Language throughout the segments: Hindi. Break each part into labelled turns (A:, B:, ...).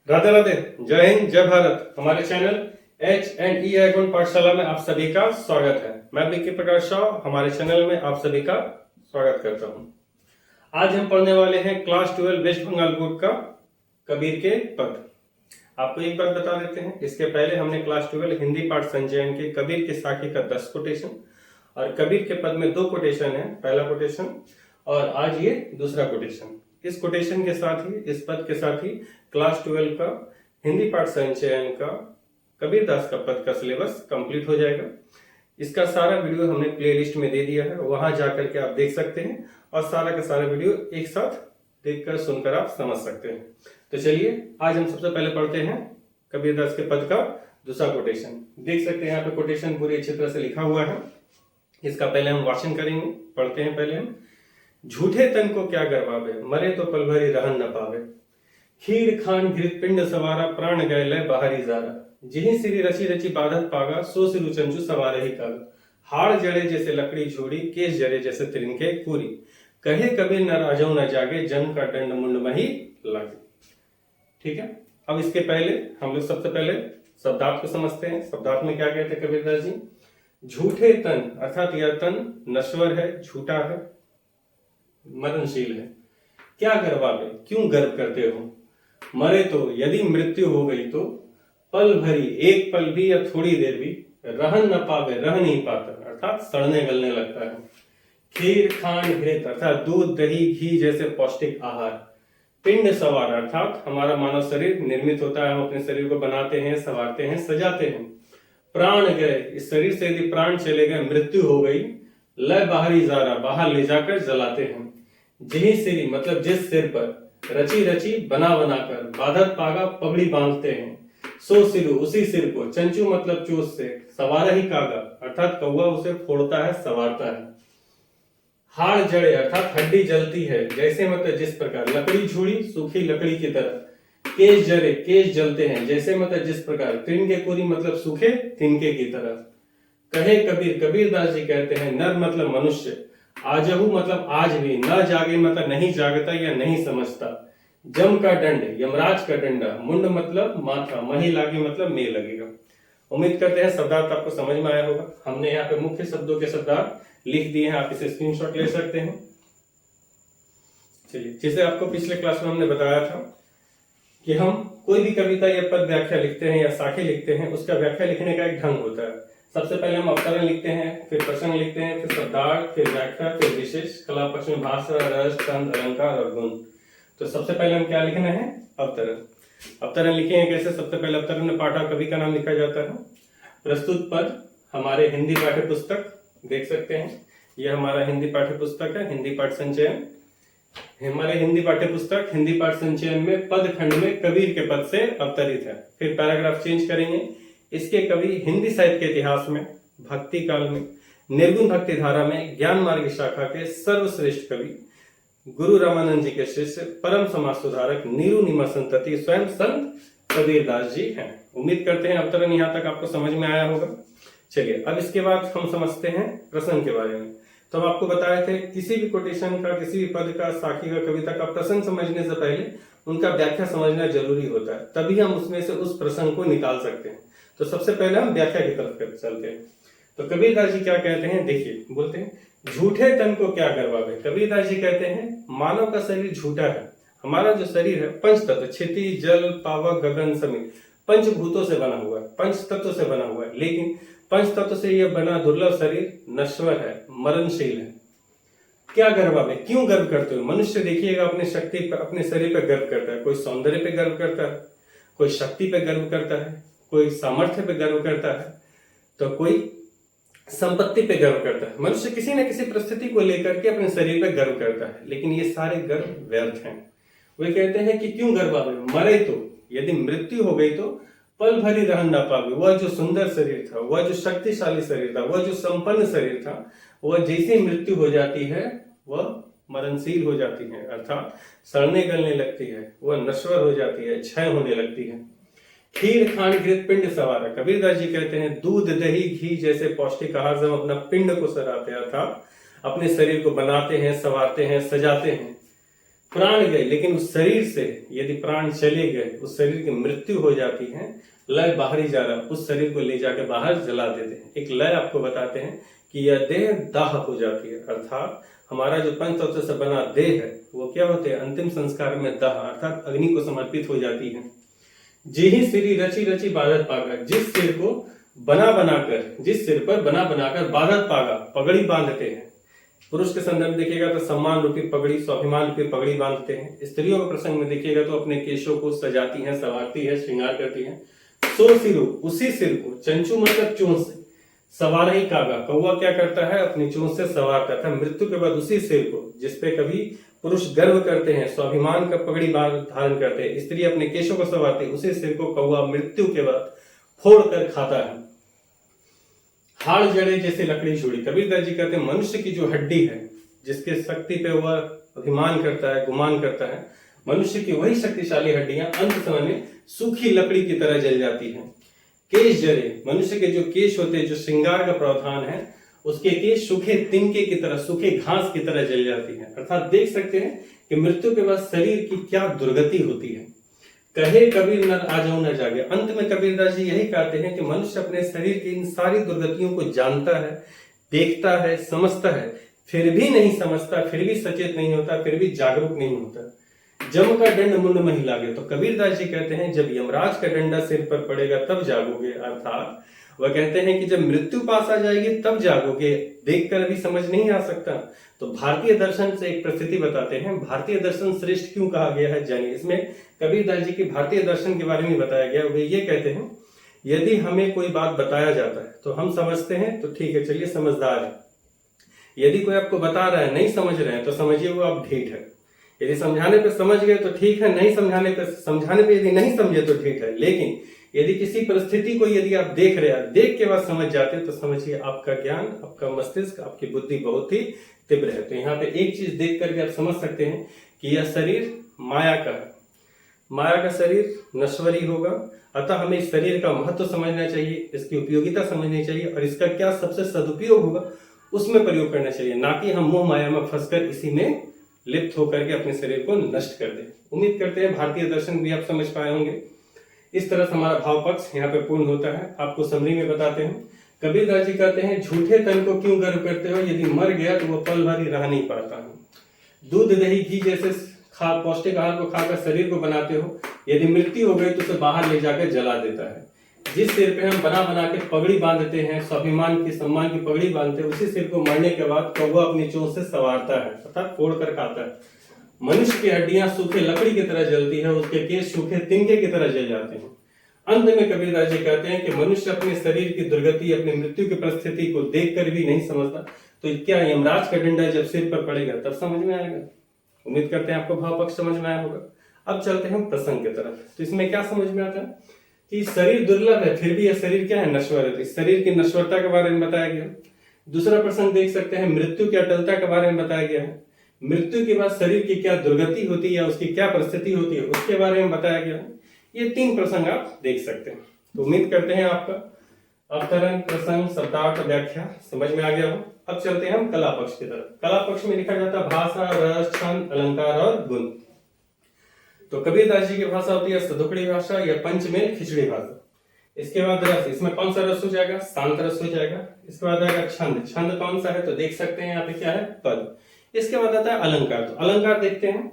A: राधे राधे, जय हिंद, जय भारत। हमारे चैनल H&E आइकॉन पाठशाला में आप सभी का स्वागत है। मैं विक्की प्रकाश राव हमारे चैनल में आप सभी का स्वागत करता हूं। आज हम पढ़ने वाले हैं क्लास 12 वेस्ट बंगाल बोर्ड का कबीर के पद। आपको एक बात बता देते हैं, इसके पहले हमने क्लास 12 हिंदी पाठ संचयन के कबीर के साखी का 10 कोटेशन और कबीर के पद में 2 कोटेशन है, पहला कोटेशन और आज ये दूसरा कोटेशन। इस कोटेशन के साथ ही, इस पद के साथ ही क्लास 12 का हिंदी पाठ संचयन का कबीरदास का पद का सिलेबस कंप्लीट हो जाएगा। इसका सारा वीडियो हमने प्लेलिस्ट में दे दिया है, वहां जाकर के आप देख सकते हैं और सारा का सारा वीडियो एक साथ देखकर सुनकर आप समझ सकते हैं। तो चलिए आज हम सबसे पहले पढ़ते हैं कबीरदास के पद का दूसरा कोटेशन। देख सकते हैं यहाँ पे कोटेशन पूरी अच्छी तरह से लिखा हुआ है। इसका पहले हम वाचन करेंगे, पढ़ते हैं पहले हम। झूठे तन को क्या गरवावे, मरे तो पल भरी रहन न पावे। खीर खान घृत पिंड सवारा, प्राण गए लय बाहरी जारा। जिहि सिरी रची रची बाधत पागा, सो सिरु चंचु सवार ही कागा। हाड़ जड़े जैसे लकड़ी जोड़ी, केस जड़े जैसे तिनके पूरी। कहे कबीर न राजो न जागे, जन्म का दंड मुंड मही लागे। ठीक है, अब इसके पहले हम लोग सबसे पहले शब्दार्थ को समझते हैं। शब्दार्थ में क्या कहते हैं कबीरदास जी? झूठे तन अर्थात यह तन नश्वर है, झूठा है, मरणशील है। क्या गरवावे, क्यों गर्व करते हो? मरे तो यदि मृत्यु हो गई तो, पल भरी एक पल भी या थोड़ी देर भी, रहन न पावे रह नहीं पाता अर्थात सड़ने गलने लगता है। खीर खान घृत अर्थात दूध दही घी जैसे पौष्टिक आहार। पिंड सवार अर्थात हमारा मानव शरीर निर्मित होता है, हम अपने शरीर को बनाते हैं, संवारते हैं, सजाते हैं। प्राण गए, इस शरीर से यदि प्राण चले गए, मृत्यु हो गई, लय बाहरी जारा बाहर ले जाकर जलाते हैं। जिहि सिरी मतलब जिस सिर पर, रची रची बना बनाकर, बाधत पागा पगड़ी बांधते हैं। सो सिरु उसी सिर को, चंचू मतलब चोच से, सवार ही कागा अर्थात कौवा उसे फोड़ता है, सवारता है। हाड़ जड़े अर्थात हड्डी जलती है, जैसे मतलब जिस प्रकार, लकड़ी झूड़ी सूखी लकड़ी की तरह। केश जरे केश जलते हैं, जैसे मतलब जिस प्रकार, तिनके कोरी मतलब सूखे तिनके की तरह। कहे कबीर कबीरदास जी कहते हैं, नर मतलब मनुष्य, आजहू मतलब आज भी, न जागे मतलब नहीं जागता या नहीं समझता। जम का दंड यमराज का डंडा, मुंड मतलब माथा, मही लागे मतलब में लगेगा। उम्मीद करते हैं शब्दार्थ आपको समझ में आया होगा। हमने यहाँ पे मुख्य शब्दों के शब्दार्थ लिख दिए हैं, आप इसे स्क्रीनशॉट ले सकते हैं। चलिए, जैसे आपको पिछले क्लास में हमने बताया था कि हम कोई भी कविता या पद व्याख्या लिखते हैं या साखी लिखते हैं, उसका व्याख्या लिखने का एक ढंग होता है। सबसे पहले हम अवतरण लिखते हैं, फिर प्रसंग लिखते हैं, फिर शब्दार्थ, फिर व्याख्या, फिर विशेष, कला पक्ष में भाषा, रस, छंद, अलंकार और गुण। तो सबसे पहले हम क्या लिखना है? अवतरण। अवतरण लिखेंगे कैसे? सबसे पहले अवतरण में पाठा कवि का नाम लिखा जाता है। प्रस्तुत पद हमारे हिंदी पाठ्य पुस्तक देख सकते हैं, यह हमारा हिंदी पाठ्य पुस्तक है, हिंदी पाठ संचयन। हमारे हिंदी पाठ्य पुस्तक हिंदी पाठ संचयन में पद खंड में कबीर के पद से अवतरित है। फिर पैराग्राफ चेंज करेंगे। इसके कवि हिंदी साहित्य के इतिहास में, भक्ति काल में, निर्गुण भक्ति धारा में, ज्ञान मार्ग शाखा के सर्वश्रेष्ठ कवि, गुरु रामानंद जी के शिष्य, परम समाज सुधारक, नीरू निमा संतति, स्वयं संत कबीरदास जी हैं। उम्मीद करते हैं अवतरण यहाँ तक आपको समझ में आया होगा। चलिए, अब इसके बाद हम समझते हैं प्रसंग के बारे में। तो हम आपको बताए थे किसी भी कोटेशन का, किसी भी पद का, साखी का, कविता का प्रसंग समझने से पहले उनका व्याख्या समझना जरूरी होता है, तभी हम उसमें से उस प्रसंग को निकाल सकते हैं। तो सबसे पहले हम व्याख्या की तरफ चलते हैं। तो कबीरदास जी क्या कहते हैं, देखिए, बोलते हैं झूठे तन को क्या गरवावे। कबीरदास जी कहते हैं मानव का शरीर झूठा है। हमारा जो शरीर है पंच तत्व, क्षिति, जल, पावक, गगन समेत पंचभूतों से बना हुआ है, पंच तत्व से बना हुआ है। लेकिन पंच तत्व से यह बना दुर्लभ शरीर नश्वर है, मरणशील है। क्या गरवावे, क्यों गर्व करते हो? मनुष्य देखिएगा अपने शक्ति पर, अपने शरीर पर गर्व करता है। कोई सौंदर्य पे गर्व करता है, कोई शक्ति पे गर्व करता है, कोई सामर्थ्य पे गर्व करता है, तो कोई संपत्ति पे गर्व करता है। मनुष्य किसी न किसी परिस्थिति को लेकर के अपने शरीर पे गर्व करता है, लेकिन ये सारे गर्व व्यर्थ हैं। वे कहते हैं कि क्यों गर्वावे, मरे तो यदि मृत्यु हो गई तो, पल भरी रह न पावे। वह जो सुंदर शरीर था, वह जो शक्तिशाली शरीर था, वह जो संपन्न शरीर था, वह जैसे मृत्यु हो जाती है वह मरणशील हो जाती है, अर्थात सड़ने गलने लगती है, वह नश्वर हो जाती है, क्षय होने लगती है। खीर खान घृत पिंड सवारा। कबीरदास जी कहते हैं दूध दही घी जैसे पौष्टिक आहार से हम अपना पिंड को सराते हैं, अर्थात अपने शरीर को बनाते हैं, संवारते हैं, सजाते हैं। प्राण गए, लेकिन उस शरीर से यदि प्राण चले गए, उस शरीर की मृत्यु हो जाती है, लय बाहर ही जा रहा, उस शरीर को ले जाकर बाहर जला देते हैं। एक लय आपको बताते हैं कि यह देह दाह हो जाती है, अर्थात हमारा जो पंच तत्व से बना देह है वो क्या होते हैं, अंतिम संस्कार में दाह अर्थात अग्नि को समर्पित हो जाती है। जिही सिरी रची रची बाधत पागा, जिस सिर को बना बनाकर, जिस सिर पर बना बनाकर बाधत पागा, पगड़ी बांधते हैं। पुरुष के संदर्भ में देखिएगा तो सम्मान रूपी पगड़ी, स्वाभिमान रूपी पगड़ी बांधते हैं। स्त्रियों के प्रसंग में देखिएगा तो अपने केशों को सजाती हैं, संवारती है, श्रृंगार करती हैं। सो सिरो, उसी सिर को, चंचू मतलब चोंच से, सवार ही कागा, कौवा क्या करता है, अपनी चोंच से सवारता था। मृत्यु के बाद उसी सिर को, जिसपे कभी पुरुष गर्व करते हैं, स्वाभिमान का पगड़ी धारण करते हैं, स्त्री अपने केशों को सवारती है, उसी सिर को कौवा मृत्यु के बाद फोड़ कर खाता है। हाड़ जड़े जैसे लकड़ी छोड़ी, कबीरदास जी कहते हैं मनुष्य की जो हड्डी है, जिसके शक्ति पे वह अभिमान करता है, गुमान करता है, मनुष्य की वही शक्तिशाली हड्डियां अंत समय में सूखी लकड़ी की तरह जल जाती हैं। केश जड़े, मनुष्य के जो केश होते हैं, जो श्रृंगार का प्रावधान है, उसके केश सूखे तिनके की तरह, सूखे घास की तरह जल जाती है। अर्थात देख सकते हैं कि मृत्यु के बाद शरीर की क्या दुर्गति होती है। कहे कबीर नर आ जाऊं न जागे, अंत में कबीरदास जी यही कहते हैं कि मनुष्य अपने शरीर की इन सारी दुर्गतियों को जानता है, देखता है, समझता है, फिर भी नहीं समझता, फिर भी सचेत नहीं होता, फिर भी जागरूक नहीं होता। जम का दंड मुंड में ही लागे, तो कबीरदास जी कहते हैं जब यमराज का डंडा सिर पर पड़ेगा तब जागोगे। अर्थात वह कहते हैं कि जब मृत्यु पास आ जाएगी तब जागोगे, देखकर भी समझ नहीं आ सकता। तो भारतीय दर्शन से एक प्रस्थिति बताते हैं, भारतीय दर्शन श्रेष्ठ क्यों कहा गया है जानिए। इसमें कबीरदास जी की भारतीय दर्शन के बारे में बताया गया। वे ये कहते हैं यदि हमें कोई बात बताया जाता है तो हम समझते हैं तो ठीक है, चलिए समझदार है। यदि कोई आपको बता रहा है, नहीं समझ रहे हैं, तो समझिए वो आप ढीठ है। यदि समझाने पे समझ गए तो ठीक है, नहीं समझाने पे यदि नहीं समझे तो ठीक है। लेकिन यदि किसी परिस्थिति को यदि आप देख रहे हैं, देख के बाद समझ जाते हैं, तो समझिए आपका ज्ञान, आपका मस्तिष्क, आपकी बुद्धि बहुत ही तीव्र है। तो यहाँ पे एक चीज देख करके आप समझ सकते हैं कि यह शरीर माया का है, माया का शरीर नश्वरी होगा। अतः हमें इस शरीर का महत्व समझना चाहिए, इसकी उपयोगिता समझनी चाहिए और इसका क्या सबसे सदुपयोग होगा उसमें प्रयोग करना चाहिए, ना कि हम मोह माया में फंसकर इसी में लिप्त होकर के अपने शरीर को नष्ट कर दें। उम्मीद करते हैं भारतीय दर्शन भी आप समझ पाए होंगे। इस तरह से हमारा भाव पक्ष यहाँ पे पूर्ण होता है। आपको समरी में बताते हैं, कबीरदास जी कहते हैं झूठे तन को क्यों गर्व करते हो, यदि मर गया तो वह पल भर ही रह नहीं पाता है। दूध दही घी जैसे पौष्टिक आहार को खाकर शरीर को बनाते हो, यदि मृत्यु हो गई तो उसे बाहर ले जाकर जला देता है। जिस सिर पे हम बना बना के पगड़ी बांधते हैं, स्वाभिमान की सम्मान की पगड़ी बांधते हैं, उसी सिर को मरने के बाद कौवा अपनी चोंच से सवारता है अर्थात फोड़ कर खाता है। मनुष्य की हड्डियां सूखे लकड़ी की तरह जलती है, उसके केश सूखे तिनके की तरह जल जाते हैं। अंत में कबीरदास जी कहते हैं कि मनुष्य अपने शरीर की दुर्गति, अपनी मृत्यु की परिस्थिति को देखकर भी नहीं समझता, तो क्या यमराज का डंडा जब सिर पर पड़ेगा तब समझ में आएगा। उम्मीद करते हैं आपको भाव पक्ष समझ में आया होगा। अब चलते हैं प्रसंग की तरफ। तो इसमें क्या समझ में आता है कि शरीर दुर्लभ है, फिर भी यह शरीर क्या है, नश्वर है। इस शरीर की नश्वरता के बारे में बताया गया। दूसरा प्रसंग देख सकते हैं, मृत्यु की अटलता के बारे में बताया गया है। मृत्यु के बाद शरीर की क्या दुर्गति होती है या उसकी क्या परिस्थिति होती है उसके बारे में बताया गया है। ये 3 प्रसंग आप देख सकते हैं। तो उम्मीद करते हैं आपका अवतरण, प्रसंग, शब्दार्थ, व्याख्या समझ में आ गया हो। अब चलते हैं हम कला पक्ष की तरफ। कला पक्ष में लिखा जाता है भाषा, रस, छंद, अलंकार और गुण। तो कबीरदास जी की भाषा होती है सदुकड़ी भाषा या पंचमेल खिचड़ी भाषा। इसके बाद रस, इसमें कौन सा रस हो जाएगा, शांत रस हो जाएगा। इसके बाद आएगा छंद, छंद कौन सा है तो देख सकते हैं यहाँ पे क्या है, पद। इसके बाद आता है अलंकार। तो अलंकार देखते हैं,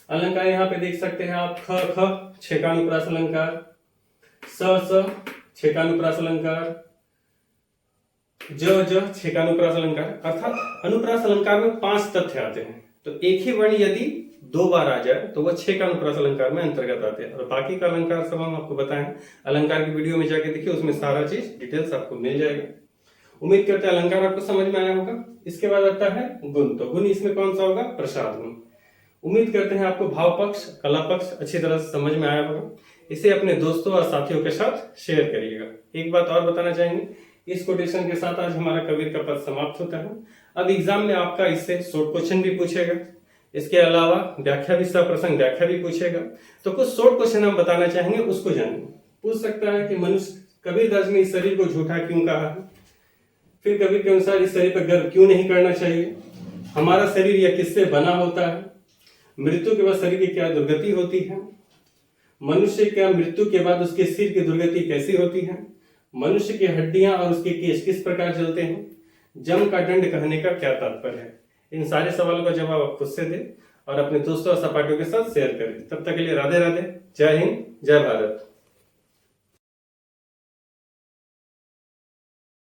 A: अलंकार यहाँ पे देख सकते हैं आप, ख ख छेकानुप्रास अलंकार, स स छेकानुप्रास अलंकार, ज ज छेकानुप्रास अलंकार। अर्थात अनुप्रास अलंकार में 5 तथ्य आते हैं। तो एक ही वर्ण यदि 2 बार आ जाए तो वह छेकानुप्रास अलंकार में अंतर्गत आते हैं। और बाकी का अलंकार सब हम आपको बताएं, अलंकार की वीडियो में जाके देखिए, उसमें सारा चीज डिटेल्स आपको मिल जाएगा। उम्मीद करते हैं अलंकार आपको समझ में आया होगा। इसके बाद आता है गुण। तो गुण इसमें कौन सा होगा, प्रसाद गुण। उम्मीद करते हैं आपको भाव पक्ष, कला पक्ष अच्छी तरह से समझ में आया होगा। इसे अपने दोस्तों और साथियों के साथ शेयर करिएगा। एक बात और बताना चाहेंगे, इस कोटेशन के साथ आज हमारा कबीर का पद समाप्त होता है। अब एग्जाम में आपका इससे शॉर्ट क्वेश्चन भी पूछेगा, इसके अलावा व्याख्या भी, सब प्रसंग व्याख्या भी पूछेगा। तो कुछ शॉर्ट क्वेश्चन हम बताना चाहेंगे, उसको जानिए। पूछ सकता है कि मनुष्य, कबीरदास ने इस शरीर को झूठा क्यों कहा है, फिर कबीर के अनुसार इस शरीर पर गर्व क्यों नहीं करना चाहिए, हमारा शरीर यह किससे बना होता है, मृत्यु के बाद शरीर की क्या दुर्गति होती है, मनुष्य क्या मृत्यु के बाद उसके सिर की दुर्गति कैसी होती है, मनुष्य की हड्डियां और उसके केश किस प्रकार जलते हैं, जम का दंड कहने का क्या तात्पर्य है। इन सारे सवालों का जवाब आप खुद से दें और अपने दोस्तों और सहपाठियों के साथ शेयर करें। तब तक के लिए राधे राधे, जय हिंद, जय भारत।